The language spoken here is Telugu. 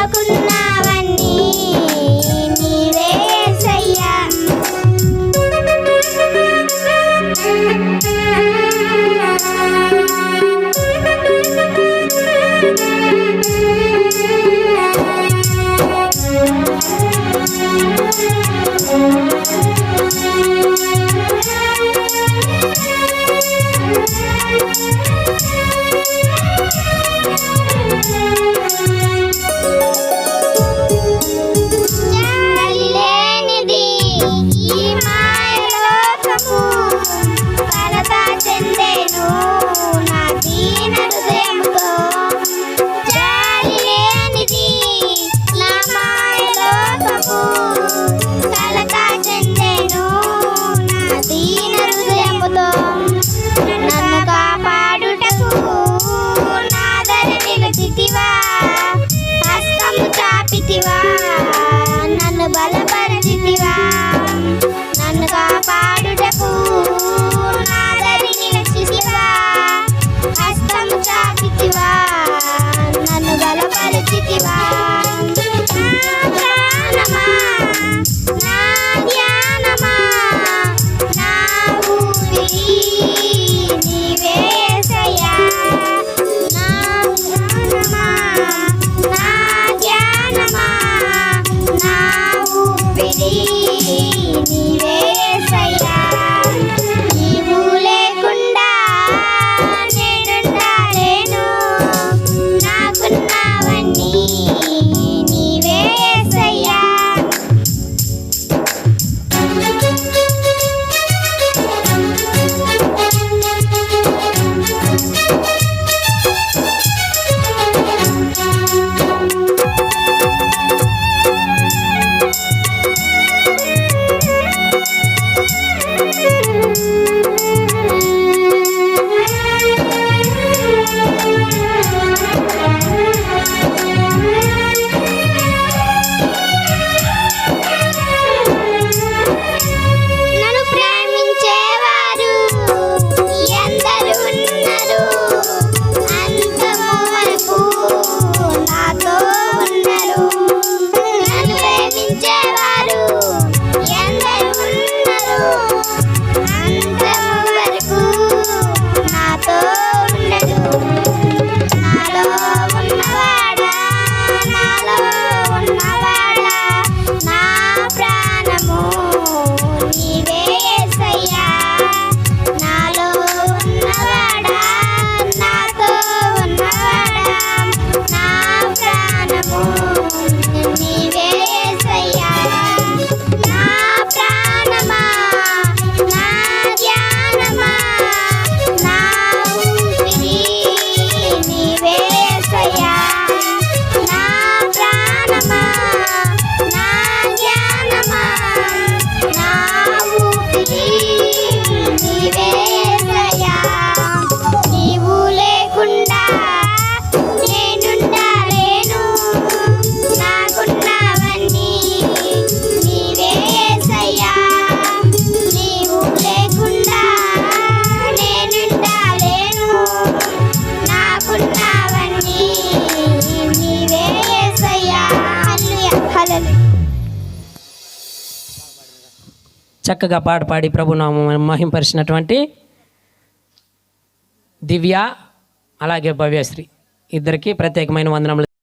నాకున్నవన్నీ నీవే యేసయ్యా. నన్ను బలపరచితివా, నన్ను కాపాడుటకు నాదరి నిలచితివా, హస్తము చాపితివా, నన్ను బలపరచితివా. నా ప్రాణమా, నా ధ్యానమా, నా ఊపిరి నీవే యేసయ్యా. నా ప్రాణమా, నా ధ్యానమా, నా ఊపిరి నీవే యేసయ్యా. నీవు లేకుండా నేనుండలేను, నాకున్నవన్నీ నీవే యేసయ్యా. నన్ను ప్రేమించేవారు ఎందరు ఉన్నారు, అంతము వరకు నాతో ఉన్నారు. నన్ను ప్రేమించేవారు ఎందరు ఉన్నారు, అంతము వరకు నాతో ఉండరు. నాలో ఉన్నవాడా, నాలో ఉన్నవాడా, నా ప్రాణము నీవే యేసయ్యా. నాలో ఉన్నవాడా, నాతో ఉన్నవాడా, నా ప్రాణము నీవే యేసయ్యా. నా ప్రాణమా, నా ధ్యానమా, నా ఊపిరి నీవే యేసయ్యా. నా ప్రాణమా, నా ధ్యానమా, నా ఊపిరి నీవే యేసయ్యా. నీవు లేకుండా నేనుండలేను, నాకున్నవన్నీ నీవే యేసయ్యా. నీవు లేకుండా నేనుండలేను, నాకున్నవన్నీ నీవే యేసయ్యా. హల్లెలూయా, హల్లెలూయా. చక్కగా పాట పాడి ప్రభునామం మహింపరిచినటువంటి దివ్య అలాగే భవ్యశ్రీ ఇద్దరికి ప్రత్యేకమైన వందనములు